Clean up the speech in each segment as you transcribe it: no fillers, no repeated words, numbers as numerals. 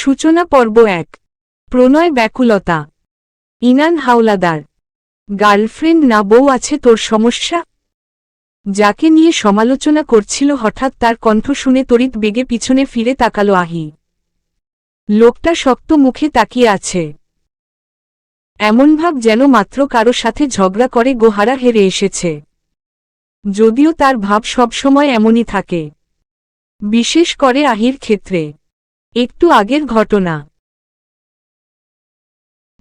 সূচনা পর্ব ১। প্রণয় ব্যাকুলতা। ইনান হাওলাদার। গার্লফ্রেন্ড না বউ আছে তোর সমস্যা? যাকে নিয়ে সমালোচনা করছিল হঠাৎ তার কণ্ঠ শুনে তড়িৎ বেগে পিছনে ফিরে তাকালো আহি। লোকটা শক্ত মুখে তাকিয়ে আছে, এমন ভাব যেন মাত্র কারো সাথে ঝগড়া করে গোহারা হেরে এসেছে। যদিও তার ভাব সবসময় এমনই থাকে, বিশেষ করে আহির ক্ষেত্রে। একটু আগের ঘটনা।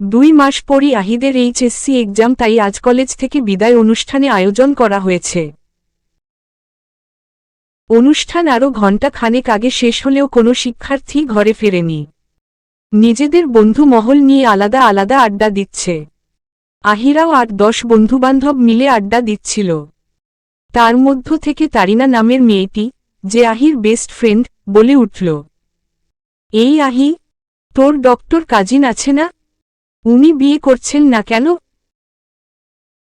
2 মাস পরই আহিদের এইচএসসি এক্সাম, তাই আজ কলেজ থেকে বিদায় অনুষ্ঠানে আয়োজন করা হয়েছে। অনুষ্ঠান আরও ঘণ্টা খানেক আগে শেষ হলেও কোনো শিক্ষার্থী ঘরে ফেরেনি। নিজেদের বন্ধু মহল নিয়ে আলাদা আলাদা আড্ডা দিচ্ছে। আহিরাও 8-10 বন্ধুবান্ধব মিলে আড্ডা দিচ্ছিল। তার মধ্য থেকে তারিনা নামের মেয়েটি, যে আহির বেস্ট ফ্রেন্ড, বলে উঠল, এই আহি, তোর ডক্টর কাজিন আছে না, উনি বিয়ে করছেন না কেন?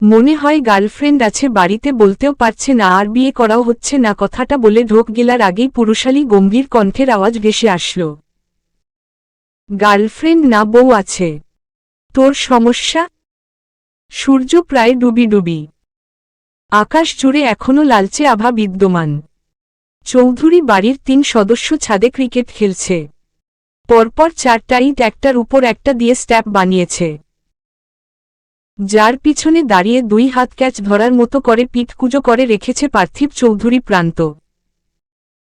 মনে হয় গার্লফ্রেন্ড আছে, বাড়িতে বলতেও পারছে না আর বিয়ে করাও হচ্ছে না। কথাটা বলে ঢোক গেলার আগেই পুরুষালী গম্ভীর কণ্ঠের আওয়াজ ভেসে আসল, গার্লফ্রেন্ড না বউ আছে, তোর সমস্যা? সূর্য প্রায় ডুবি ডুবি, আকাশ জুড়ে এখনো লালচে আভা বিদ্যমান। চৌধুরী বাড়ির 3 সদস্য ছাদে ক্রিকেট খেলছে। পরপর 4টা ইট একটার উপর একটা দিয়ে স্ট্যাপ বানিয়েছে, যার পিছনে দাঁড়িয়ে 2 হাত ক্যাচ ধরার মতো করে পিঠ কুঁজো করে রেখেছে পার্থিব চৌধুরী।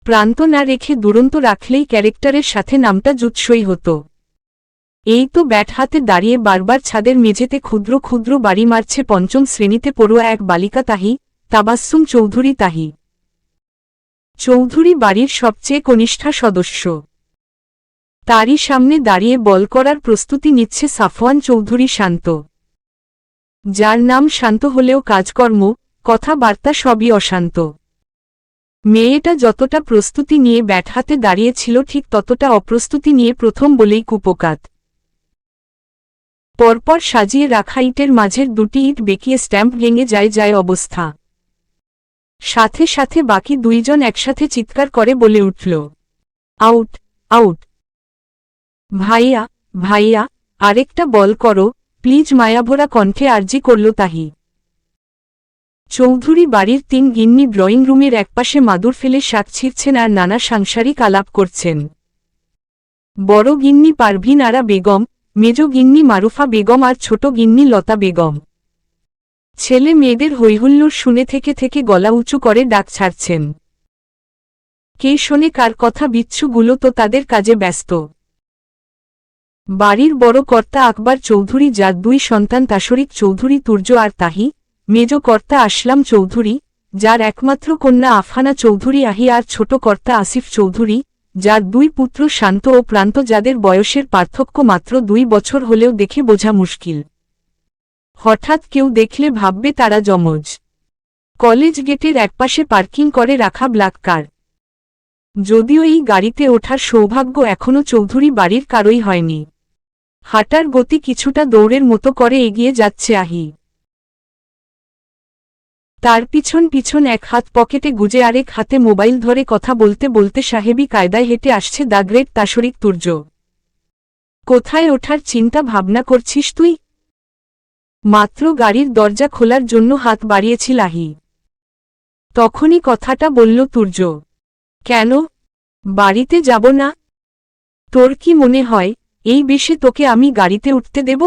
প্রান্ত না রেখে দুরন্ত রাখলেই ক্যারেক্টারের সাথে নামটা জুৎসই হতো। এই তো ব্যাট হাতে দাঁড়িয়ে বারবার ছাদের মেঝেতে ক্ষুদ্র ক্ষুদ্র বাড়ি মারছে 5ম শ্রেণীতে পড়ুয়া এক বালিকা তাবাস্সুম চৌধুরী। চৌধুরী বাড়ির সবচেয়ে কনিষ্ঠা সদস্য। তারই সামনে দাঁড়িয়ে বল করার প্রস্তুতি নিচ্ছে সাফওয়ান চৌধুরী শান্ত, যার নাম শান্ত হলেও কাজকর্ম, কথাবার্তা সবই অশান্ত। মেয়েটা যতটা প্রস্তুতি নিয়ে ব্যাট হাতে দাঁড়িয়েছিল ঠিক ততটা অপ্রস্তুতি নিয়ে প্রথম বলেই কুপোকাত। পরপর সাজিয়ে রাখা ইটের মাঝের 2টি ইট বেঁকিয়ে স্ট্যাম্প ভেঙে যায় অবস্থা। সাথে সাথে বাকি 2 জন একসাথে চিৎকার করে বলে উঠল, আউট, আউট! ভাইয়া, ভাইয়া, আরেকটা বল করো প্লিজ, মায়াভরা কণ্ঠে আর্জি করল তাহি। চৌধুরী বাড়ির 3 গিন্নি ড্রয়িং রুমের একপাশে মাদুর ফেলে শাক ছিঁড়ছেন আর নানা সাংসারিক আলাপ করছেন। বড় গিন্নি পারভিন আরা বেগম, মেজ গিন্নি মারুফা বেগম আর ছোট গিন্নি লতা বেগম ছেলে মেয়েদের হৈহুল্লোড় শুনে থেকে থেকে গলা উঁচু করে ডাক ছাড়ছেন। কে শোনে কার কথা? বিচ্ছুগুলো তো তাদের কাজে ব্যস্ত। বাড়ির বড় কর্তা আকবর চৌধুরী, যার 2 সন্তান তাশরিক চৌধুরী তুর্য আর তাহি, মেজ কর্তা আসলাম চৌধুরী, যার একমাত্র কন্যা আফহানা চৌধুরী আহি, আর ছোট কর্তা আসিফ চৌধুরী, যার 2 পুত্র শান্ত ও প্রান্ত, যাদের বয়সের পার্থক্য মাত্র 2 বছর হলেও দেখে বোঝা মুশকিল। হঠাৎ কেউ দেখলে ভাববে তারা যমজ। কলেজ গেটের একপাশে পার্কিং করে রাখা ব্ল্যাক কার। যদিও এই গাড়িতে ওঠার সৌভাগ্য এখনও চৌধুরী বাড়ির কারোই হয়নি। হাঁটার গতি কিছুটা দৌড়ের মতো করে এগিয়ে যাচ্ছে আহি। তার পিছন পিছন এক হাত পকেটে গুজে আরেক হাতে মোবাইল ধরে কথা বলতে বলতে সাহেবী কায়দায় হেঁটে আসছে দ্য গ্রেট তাশরিক তুর্য। কোথায় ওঠার চিন্তা ভাবনা করছিস তুই? মাত্র গাড়ির দরজা খোলার জন্য হাত বাড়িয়েছিল আহি, তখনই কথাটা বলল তুর্য। কেন, বাড়িতে যাব না? তোর কি মনে হয় এই বেশে তোকে আমি গাড়িতে উঠতে দেব?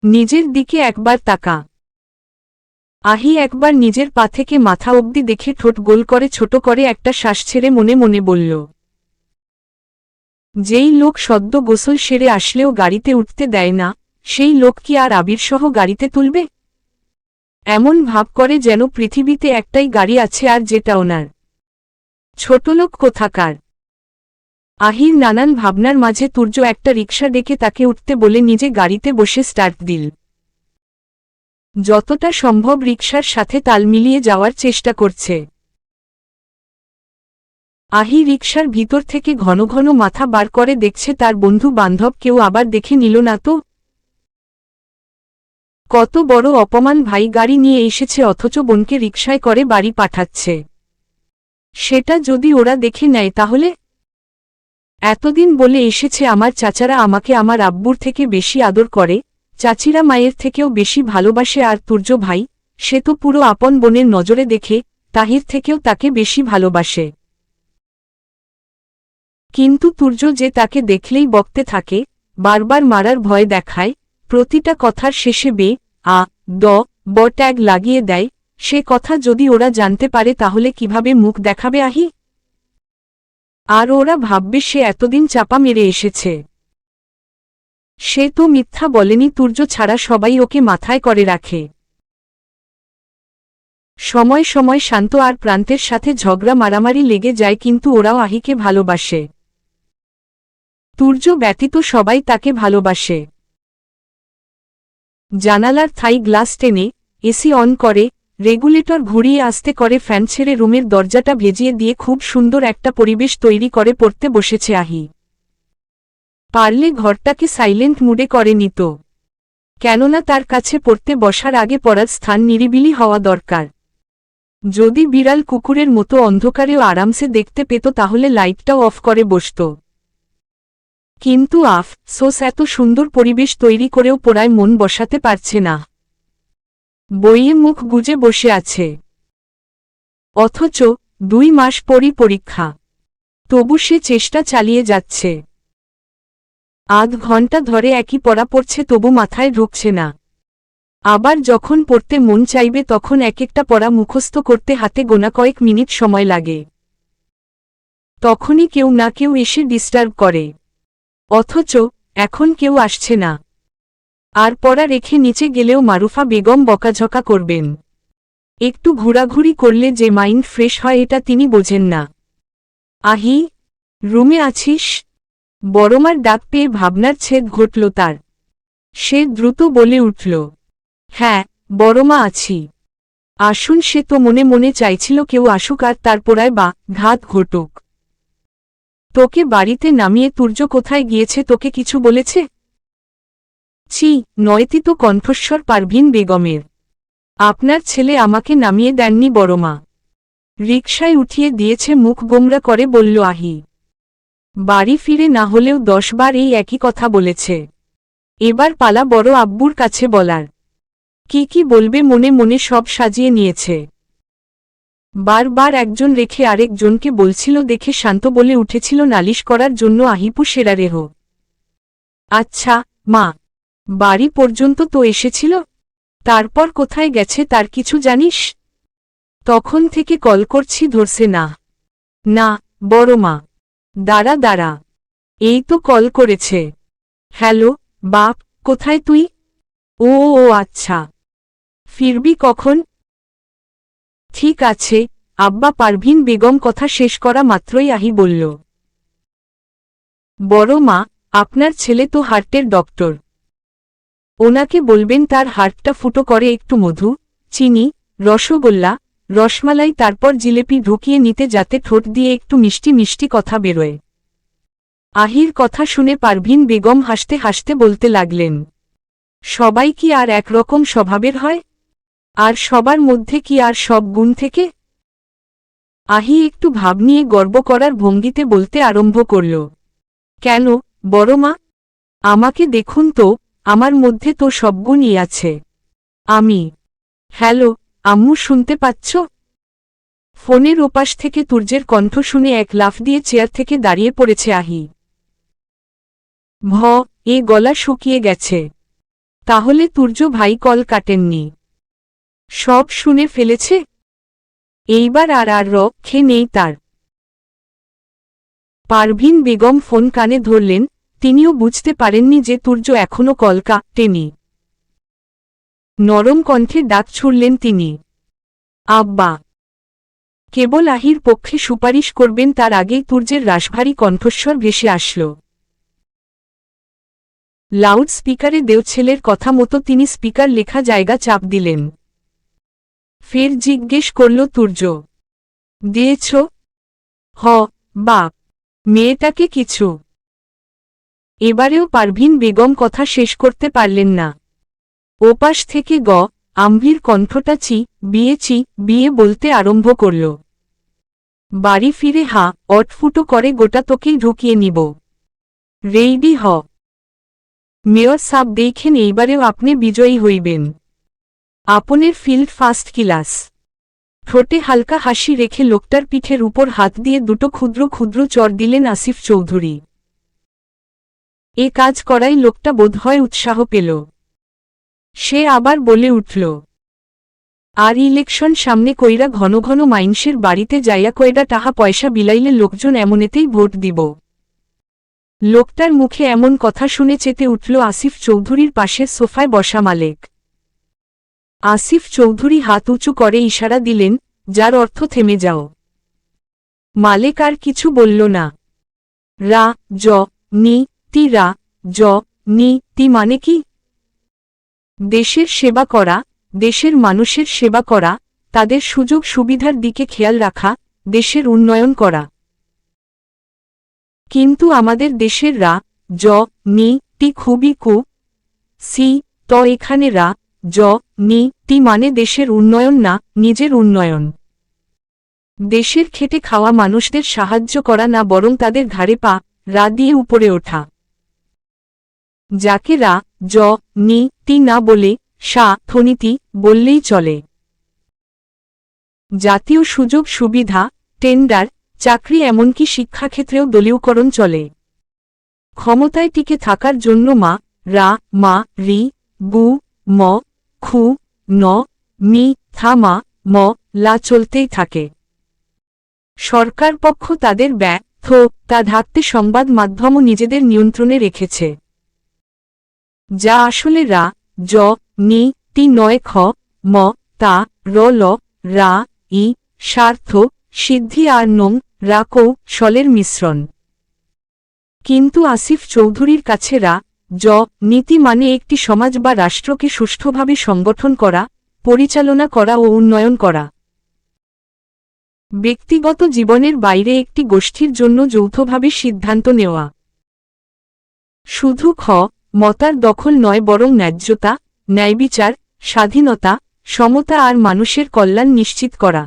নিজের দিকে একবার তাকা। আহি একবার নিজের পা থেকে মাথা অবধি দেখে ঠোঁট গোল করে ছোট করে একটা শ্বাস ছেড়ে মনে মনে বলল, যেই লোক সদ্য গোসল সেরে আসলেও গাড়িতে উঠতে দেয় না, সেই লোক কি আর আবিরসহ গাড়িতে তুলবে? এমন ভাব করে যেন পৃথিবীতে একটাই গাড়ি আছে আর যেটা ওনার। ছোটলোক কোথাকার! আহির নানান ভাবনার মাঝে তুর্য একটা রিকশা ডেকে তাকে উঠতে বলে নিজে গাড়িতে বসে স্টার্ট দিল। যতটা সম্ভব রিকশার সাথে তাল মিলিয়ে যাওয়ার চেষ্টা করছে। আহি রিকশার ভিতর থেকে ঘন ঘন মাথা বার করে দেখছে তার বন্ধু বান্ধব কেউ আবার দেখে নিল না তো। কত বড় অপমান! ভাই গাড়ি নিয়ে এসেছে অথচ বোনকে রিকশায় করে বাড়ি পাঠাচ্ছে। সেটা যদি ওরা দেখে নেয় তাহলে? এতদিন বলে এসেছে আমার চাচারা আমাকে আমার আব্বুর থেকে বেশি আদর করে, চাচিরা মায়ের থেকেও বেশি ভালোবাসে, আর তুর্য ভাই, সে তো পুরো আপন বোনের নজরে দেখে, তাহির থেকেও তাকে বেশি ভালোবাসে। কিন্তু তুর্য যে তাকে দেখলেই বকতে থাকে, বারবার মারার ভয় দেখায়, প্রতিটা কথার শেষে বে, আ, দ, ব ট্যাগ লাগিয়ে দেয়, সে কথা যদি ওরা জানতে পারে তাহলে কিভাবে মুখ দেখাবে আহি? আর ওরা ভাববে সে এতদিন চাপা মেরে এসেছে। সে তো মিথ্যা বলেনি, তুর্য ছাড়া সবাই ওকে মাথায় করে রাখে। সময় সময় শান্ত আর প্রান্তের সাথে ঝগড়া মারামারি লেগে যায়, কিন্তু ওরাও আহিকে ভালোবাসে। তুর্য ব্যতীত সবাই তাকে ভালোবাসে। জানালার থাই গ্লাস টেনে এসি অন করে, রেগুলেটর ঘুরিয়ে আস্তে করে ফ্যান ছেড়ে রুমের দরজাটা ভেজিয়ে দিয়ে খুব সুন্দর একটা পরিবেশ তৈরি করে পড়তে বসেছে আহি। পারলে ঘরটাকে সাইলেন্ট মুডে করে নিত, কেননা তার কাছে পড়তে বসার আগে পড়ার স্থান নিরিবিলি হওয়া দরকার। যদি বিড়াল কুকুরের মতো অন্ধকারেও আরামসে দেখতে পেত তাহলে লাইটটাও অফ করে বসত। কিন্তু আফসোস এত সুন্দর পরিবেশ তৈরি করেও পড়ায় মন বসাতে পারছে না। বইয়ে মুখ গুজে বসে আছে। অথচ 2 মাস পরই পরীক্ষা, তবু সে চেষ্টা চালিয়ে যাচ্ছে। আধ ঘন্টা ধরে একই পড়া পড়ছে, তবু মাথায় ঢুকছে না। আবার যখন পড়তে মন চাইবে তখন এক একটা পড়া মুখস্থ করতে হাতে গোনা কয়েক মিনিট সময় লাগে। তখনই কেউ না কেউ এসে ডিস্টার্ব করে। অথচ এখন কেউ আসছে না। আর পড়া রেখে নিচে গেলেও মারুফা বেগম বকাঝকা করবেন। একটু ঘোরাঘুরি করলে যে মাইন্ড ফ্রেশ হয় এটা তিনি বোঝেন না। আহি, রুমে আছিস? বড়মার ডাক পেয়ে ভাবনার ছেদ ঘটল তার। সে দ্রুত বলে উঠল, হ্যাঁ বড়মা আছি। আসুন। সে তো মনে মনে চাইছিল কেউ আসুক আর তার পোড়ায় বা ঘাত ঘটুক। তোকে বাড়িতে নামিয়ে তুর্য কোথায় গিয়েছে, তোকে কিছু বলেছে? ছি, নয়তি তো কণ্ঠস্বর পারভিন বেগমের। আপনার ছেলে আমাকে নামিয়ে দেননি বড়মা, রিকশায় উঠিয়ে দিয়েছে, মুখ গোমরা করে বলল আহি। বাড়ি ফিরে না হলেও 10 বার এই একই কথা বলেছে। এবার পালা বড় আব্বুর কাছে বলার। কি কি বলবে মনে মনে সব সাজিয়ে নিয়েছে। বারবার একজন রেখে আরেকজনকে বলছিল দেখে শান্ত বলে উঠেছিল নালিশ করার জন্য আহিপু সেরারেহ। আচ্ছা মা, বাড়ি পর্যন্ত তো এসেছিল, তারপর কোথায় গেছে তার কিছু জানিস? তখন থেকে কল করছি, ধরছে না। না বড় মা, দাঁড়া দাঁড়া, এই তো কল করেছে। হ্যালো বাপ, কোথায় তুই? ও ও আচ্ছা, ফিরবি কখন? ঠিক আছে আব্বা। পারভিন বেগম কথা শেষ করা মাত্রই আহি বলল, বড় মা, আপনার ছেলে তো হার্টের ডক্টর, ওনাকে বলবেন তার হার্টটা ফুটো করে একটু মধু, চিনি, রসগোল্লা, রসমালাই তারপর জিলেপি ঢুকিয়ে নিতে, যাতে ঠোঁট দিয়ে একটু মিষ্টি মিষ্টি কথা বেরোয়। আহির কথা শুনে পারভিন বেগম হাসতে হাসতে বলতে লাগলেন, সবাই কি আর একরকম স্বভাবের হয়? আর সবার মধ্যে কি আর সব গুণ থেকে? আহি একটু ভাব নিয়ে গর্ব করার ভঙ্গিতে বলতে আরম্ভ করল, কেন বড় মা, আমাকে দেখুন তো, আমার মধ্যে তো সব গুণই আছে। আমি। হ্যালো আম্মু, শুনতে পাচ্ছ? ফোনের ওপাশ থেকে তুর্যের কণ্ঠ শুনে এক লাফ দিয়ে চেয়ার থেকে দাঁড়িয়ে পড়েছে আহি। এ গলা শুকিয়ে গেছে। তাহলে তুর্য ভাই কল কাটেননি, সব শুনে ফেলেছে? এইবার আর রক্ষে নেই তার। পারভিন বেগম ফোন কানে ধরলেন, তিনিও বুঝতে পারেননি যে তুর্য এখনো কল কাটেনি। নরম কণ্ঠে ডাক ছুড়লেন তিনি, আব্বা। কেবল আহির পক্ষে সুপারিশ করবেন তার আগেই তুর্যের রাশভারী কণ্ঠস্বর ভেসে আসল। লাউড স্পিকারে দেওছেলের কথা মতো তিনি স্পিকার লেখা জায়গা চাপ দিলেন। ফের জিজ্ঞেস করল তুর্য, দিয়েছ? বাপ। মেয়েটাকে কিছু? এবারেও পারভিন বেগম কথা শেষ করতে পারলেন না। ওপাশ থেকে আম্ভির কণ্ঠটা বিয়ে বলতে আরম্ভ করল। বাড়ি ফিরে অটফুটো করে গোটা তোকেই ঢুকিয়ে নিব। রেইডি হ। মেয়র সাব দেখেন এইবারেও আপনি বিজয়ী হইবেন। আপনের ফিল্ড ফার্স্ট ক্লাস। ঠোঁটে হালকা হাসি রেখে লোকটার পিঠের উপর হাত দিয়ে দুটো ক্ষুদ্র ক্ষুদ্র চর দিলেন আসিফ চৌধুরী। এ কাজ করাই লোকটা বোধহয় উৎসাহ পেল। সে আবার বলে উঠল, আর ইলেকশন সামনে কইরা ঘন ঘন মাইনষের বাড়িতে যাইয়া কয়ডা টাহা পয়সা বিলাইলে লোকজন এমনেতেই ভোট দিব। লোকটার মুখে এমন কথা শুনে চেতে উঠল আসিফ চৌধুরীর পাশের সোফায় বসা মালেক। আসিফ চৌধুরী হাত উঁচু করে ইশারা দিলেন, যার অর্থ থেমে যাও। মালেক আর কিছু বলল না। রা জ নি তি রা জ নি তি মানে কি? দেশের সেবা করা, দেশের মানুষের সেবা করা, তাদের সুযোগ সুবিধার দিকে খেয়াল রাখা, দেশের উন্নয়ন করা। কিন্তু আমাদের দেশের রা জ নি তি খুবই সি ত এখানে রা জ নি তি মানে দেশের উন্নয়ন না, নিজের উন্নয়ন। দেশের খেটে খাওয়া মানুষদের সাহায্য করা না, বরং তাদের ঘাড়ে রা দিয়ে উপরে ওঠা। যাকে রা জ নি তি না বলে থনীতি বললেই চলে। জাতীয় সুযোগ সুবিধা, টেন্ডার, চাকরি এমনকি শিক্ষাক্ষেত্রেও দলীয়করণ চলে। ক্ষমতায় টিকে থাকার জন্য রা মা রি গু ম খু ন মি থা ম লা চলতেই থাকে। সরকার পক্ষ তাদের তা ঢাকতে সংবাদ মাধ্যমও নিজেদের নিয়ন্ত্রণে রেখেছে। যা আসলে রা জ নি তি নয় ম তা ল রা ই স্বার্থ সিদ্ধি আর রা কৌশলের মিশ্রণ। কিন্তু আসিফ চৌধুরীর কাছে রা জ নীতি মানে একটি সমাজ বা রাষ্ট্রকে সুষ্ঠুভাবে সংগঠন করা, পরিচালনা করা ও উন্নয়ন করা। ব্যক্তিগত জীবনের বাইরে একটি গোষ্ঠীর জন্য যৌথভাবে সিদ্ধান্ত নেওয়া। শুধু মতার দখল নয়, বরং ন্যায্যতা, ন্যায়বিচার, স্বাধীনতা, সমতা আর মানুষের কল্যাণ নিশ্চিত করা।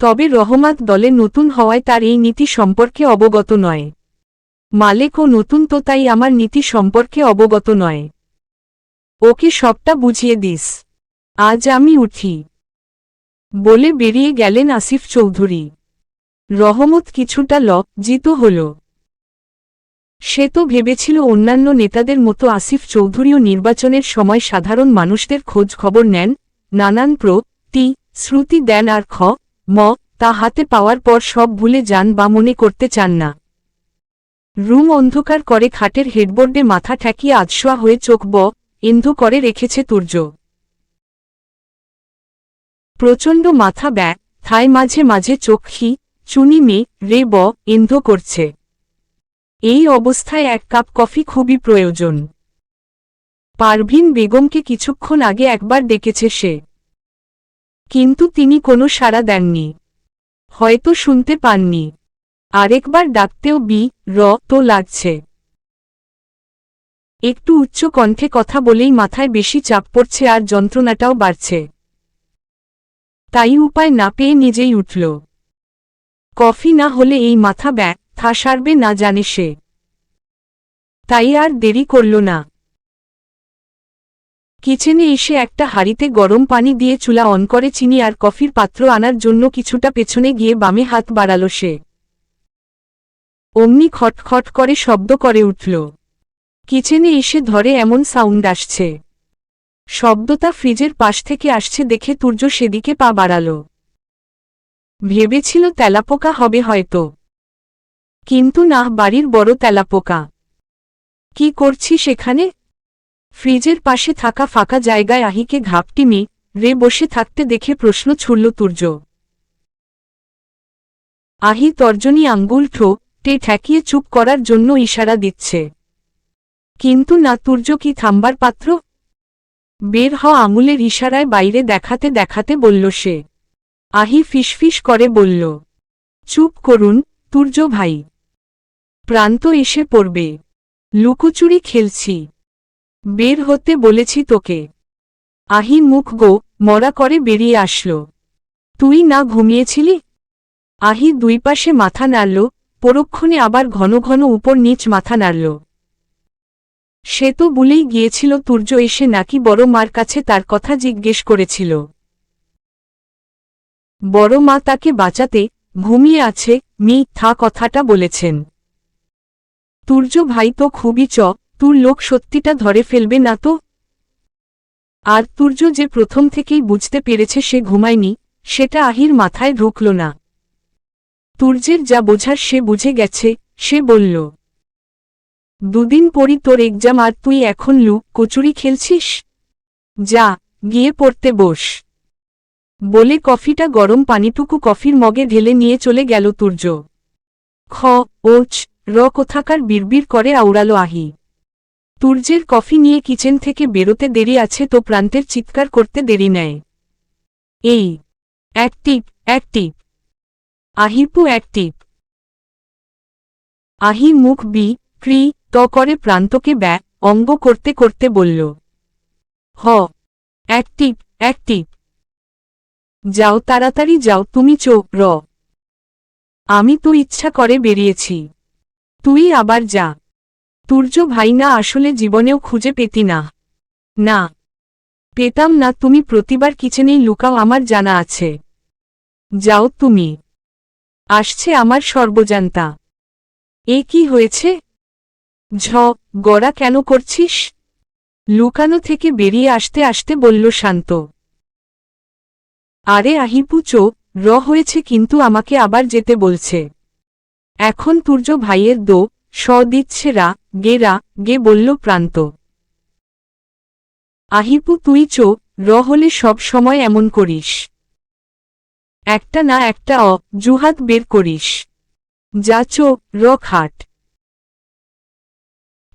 তবে রহমত দলে নতুন হওয়ায় তার এই নীতি সম্পর্কে অবগত নয়। মালেকও নতুন, তো তাই আমার নীতি সম্পর্কে অবগত নয়। ওকে সবটা বুঝিয়ে দিস, আজ আমি উঠি বলে বেরিয়ে গেলেন আসিফ চৌধুরী। রহমত কিছুটা লজ্জিত হল। সে তো ভেবেছিল অন্যান্য নেতাদের মতো আসিফ চৌধুরীও নির্বাচনের সময় সাধারণ মানুষদের খোঁজ খবর নেন, নানান শ্রুতি দেন আর তা হাতে পাওয়ার পর সব ভুলে যান বা মনে করতে চান না। রুম অন্ধকার করে খাটের হেডবোর্ডে মাথা ঠেকিয়ে আধশোয়া হয়ে চোখ এন্ধ করে রেখেছে তুর্য। প্রচণ্ড মাথা থায়, মাঝে মাঝে চোখ চুনি রে এন্ধ করছে। এই অবস্থায় এক কাপ কফি খুবই প্রয়োজন। পারভিন বেগমকে কিছুক্ষণ আগে একবার ডেকেছে সে, কিন্তু তিনি কোনো সাড়া দেননি, হয়তো শুনতে পাননি। আরেকবার ডাকতেও তো লাগছে। একটু উচ্চ কণ্ঠে কথা বলেই মাথায় বেশি চাপ পড়ছে আর যন্ত্রণাটাও বাড়ছে। তাই উপায় না পেয়ে নিজেই উঠল। কফি না হলে এই মাথা ব্যথা সারবে না জানে সে। তাই আর দেরি করল না। কিচেনে এসে একটা হাঁড়িতে গরম পানি দিয়ে চুলা অন করে চিনি আর কফির পাত্র আনার জন্য কিছুটা পেছনে গিয়ে বামে হাত বাড়াল সে। অমনি খটখট করে শব্দ করে উঠল। কিচেনে এসে ধরে এমন সাউন্ড আসছে। শব্দটা ফ্রিজের পাশ থেকে আসছে দেখে তুর্য সেদিকে পা বাড়াল। ভেবেছিল তেলাপোকা হবে হয়তো, কিন্তু না, বাড়ির বড় তেলাপোকা। কি করছি সেখানে? ফ্রিজের পাশে থাকা ফাঁকা জায়গায় আহিকে ঘাপটি রে বসে থাকতে দেখে প্রশ্ন ছুড়ল তুর্য। আহি তর্জনী আঙ্গুল ঠেকিয়ে চুপ করার জন্য ইশারা দিচ্ছে, কিন্তু না, তুর্য কি থামবার পাত্র? বের আঙুলের ইশারায় বাইরে দেখাতে দেখাতে বলল সে। আহি ফিসফিস করে বলল, চুপ করুন তুর্য ভাই, প্রান্ত এসে পড়বে। লুকোচুরি খেলছি, বের হতে বলেছি তোকে। আহি মুখ মরা করে বেরিয়ে আসল। তুই না ঘুমিয়েছিলি? আহি দুই পাশে মাথা নাড়ল, পরক্ষণে আবার ঘন ঘন উপর নিচ মাথা নাড়ল। সে তো বলেই গিয়েছিল তুর্য এসে নাকি বড় মার কাছে তার কথা জিজ্ঞেস করেছিল। বড় মা তাকে বাঁচাতে ঘুমিয়ে আছে মিথ্যা কথাটা বলেছেন। তুর্য ভাই তো খুবই তোর লোক সত্যিটা ধরে ফেলবে না তো? আর তুর্য যে প্রথম থেকেই বুঝতে পেরেছে সে ঘুমায়নি, সেটা আহির মাথায় ঢুকল না। তুর্যের যা বোঝার সে বুঝে গেছে, সে বলল, দুদিন পরই তোর এক্সাম আর তুই এখন কচুরি খেলছিস? যা, গিয়ে পড়তে বস। বলে কফিটা গরম পানিটুকু কফির মগে ঢেলে নিয়ে চলে গেল তুর্য। ওচ কোথাকার বিড়বিড় করে আওড়াল আহি। তুর্যের কফি নিয়ে কিচেন থেকে বেরোতে দেরি আছে তো প্রান্তের চিৎকার করতে দেরি নেয়। এই অ্যাক্টিভ অ্যাক্টিভ আহিপু অ্যাক্টিভ। আহি মুখ ক্রি করে প্রান্তকে অঙ্গ করতে করতে বলল, অ্যাক্টিভ অ্যাক্টিভ। যাও তাড়াতাড়ি যাও তুমি আমি তো ইচ্ছা করে বেরিয়েছি, তুই আবার যা। তুর্য ভাই না আসলে জীবনেও খুঁজে পেতি না। না পেতাম না, তুমি প্রতিবার কিচেনেই লুকাও আমার জানা আছে। যাও তুমি। আসছে আমার সর্বজান্তা। এ কি হয়েছে? গড়া কেন করছিস? লুকানো থেকে বেরিয়ে আসতে আসতে বলল শান্ত। আরে আহিপু হয়েছে কিন্তু আমাকে আবার যেতে বলছে। এখন তুর্য ভাইয়ের দিচ্ছে গে বলল প্রান্ত। আহিপু তুই হলে সব সময় এমন করিস, একটা না একটা জুহাত বের করিস। যা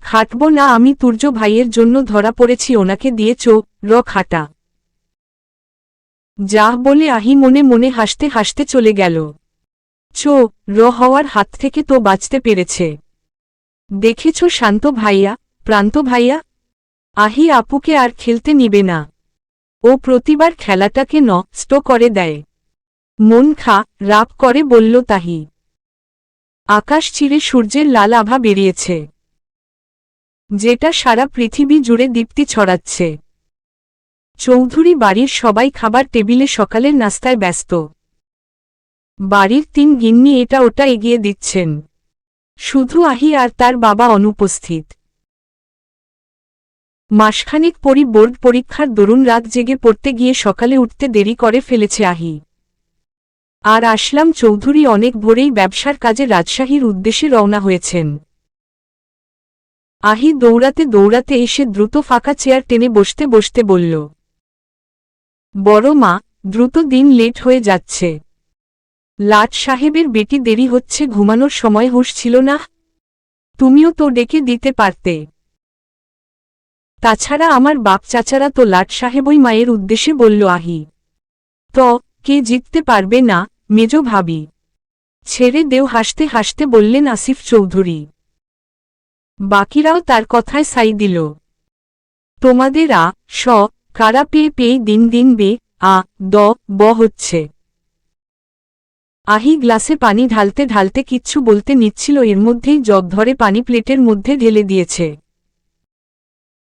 খাটব না আমি, তুর্য ভাইয়ের জন্য ধরা পড়েছি, ওনাকে দিয়ে খাটা। যা বলে আহি মনে মনে হাসতে হাসতে চলে গেল। হওয়ার হাত থেকে তো বাঁচতে পেরেছে। দেখেছ শান্ত ভাইয়া, প্রান্ত ভাইয়া, আহি আপুকে আর খেলতে নিবে না। ও প্রতিবার খেলাটাকে নষ্ট করে দেয়। মন রাগ করে বলল তাহি। আকাশ চিরে সূর্যের লাল আভা বেরিয়েছে, যেটা সারা পৃথিবী জুড়ে দীপ্তি ছড়াচ্ছে। চৌধুরী বাড়ির সবাই খাবার টেবিলে সকালের নাস্তায় ব্যস্ত। বাড়ির 3 গিন্নি এটা ওটা এগিয়ে দিচ্ছেন, শুধু আহি আর তার বাবা অনুপস্থিত। মাসখানেক পরই বোর্ড পরীক্ষার দরুন রাত জেগে পড়তে গিয়ে সকালে উঠতে দেরি করে ফেলেছে আহি। আর আসলাম চৌধুরী অনেক ভোরেই ব্যবসার কাজে রাজশাহীর উদ্দেশ্যে রওনা হয়েছেন। আহি দৌড়াতে দৌড়াতে এসে দ্রুত ফাঁকা চেয়ার টেনে বসতে বসতে বলল, বড় মা, দ্রুত দিন লেট হয়ে যাচ্ছে। লাট সাহেবের বেটি দেরি হচ্ছে, ঘুমানোর সময় হুঁশ ছিল না? তুমিও তো ডেকে দিতে পারতে। তাছাড়া আমার বাপ চাচারা তো লাট সাহেবই মায়ের উদ্দেশ্যে বলল আহি। কে জিততে পারবে না মেজো ভাবি? ছেড়ে দেও হাসতে হাসতে বললেন আসিফ চৌধুরী। বাকিরাও তার কথায় সাই দিল। তোমাদের কারা পেয়ে পেয়ে দিন দিন হচ্ছে। আহি গ্লাসে পানি ঢালতে ঢালতে কিচ্ছু বলতে নিচ্ছিল, এর মধ্যেই জগ ধরে পানি প্লেটের মধ্যে ঢেলে দিয়েছে।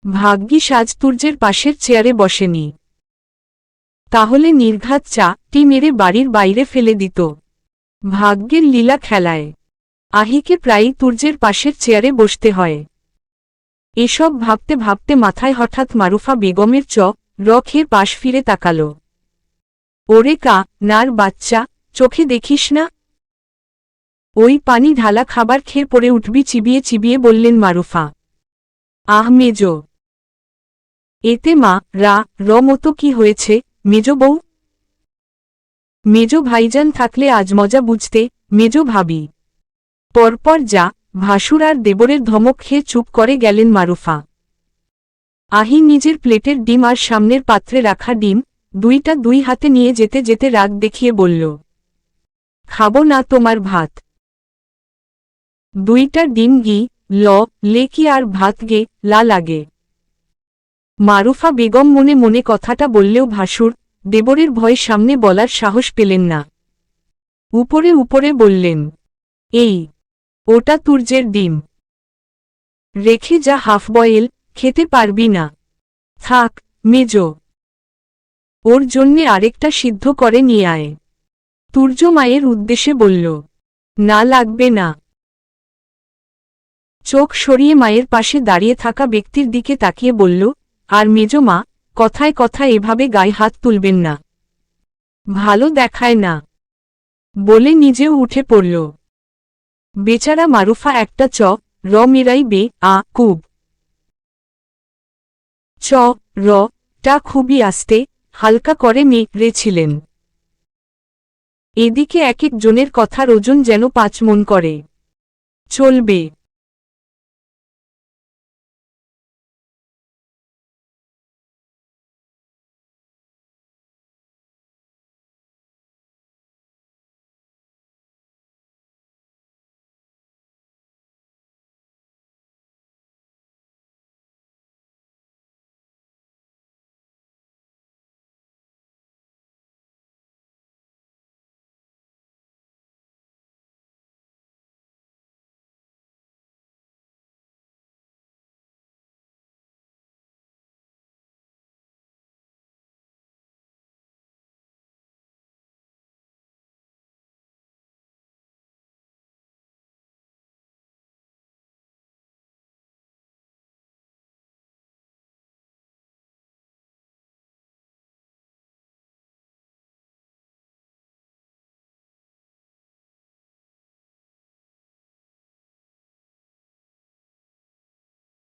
ভাগ্যিস আজ তুর্যের পাশের চেয়ারে বসেনি, তাহলে নির্ঘাত টি মেরে বাড়ির বাইরে ফেলে দিত। ভাগ্যের লীলা খেলায় আহিকে প্রায়ই তুর্যের পাশের চেয়ারে বসতে হয়। এসব ভাবতে ভাবতে মাথায় হঠাৎ মারুফা বেগমের খেয়ে পাশ ফিরে তাকাল। ওরে নার বাচ্চা, চোখে দেখিস না? ওই পানি ঢালা খাবার খেয়ে পড়ে উঠবি চিবিয়ে চিবিয়ে বললেন মারুফা। মেজো, এতে মতো কি হয়েছে মেজো বউ? মেজো ভাইজান থাকলে আজ মজা বুঝতে, মেজো ভাবি। পরপর ভাসুর আর দেবরের ধমক খেয়ে চুপ করে গেলেন মারুফা। আহি নিজের প্লেটের ডিম আর সামনের পাত্রে রাখা ডিম দুইটা 2 হাতে নিয়ে যেতে যেতে রাগ দেখিয়ে বলল, খাবো না তোমার ভাত। 2টা ডিম লেকি আর ভাত লা লাগে। মারুফা বেগম মনে মনে কথাটা বললেও ভাসুর দেবরের ভয়ে সামনে বলার সাহস পেলেন না। উপরে উপরে বললেন, এই, ওটা তুর্যের ডিম। রেখে যা হাফ বয়েল, খেতে পারবি না। থাক, মেজো। ওর জন্যে আরেকটা সিদ্ধ করে নিয়ে আয়। তুর্য মায়ের উদ্দেশ্যে বলল, না লাগবে না। চোখ সরিয়ে মায়ের পাশে দাঁড়িয়ে থাকা ব্যক্তির দিকে তাকিয়ে বলল, আর মেজো মা, কথায় কথায় এভাবে গায়ে হাত তুলবেন না। ভালো দেখায় না। বলে নিজেও উঠে পড়ল। বেচারা মারুফা একটা র মেরাই বে কুব। র টা খুবই আস্তে, হালকা করে মেরেছিলেন। এদিকে এক এক জনের কথার ওজন যেন 5 মণ করে। চলবে।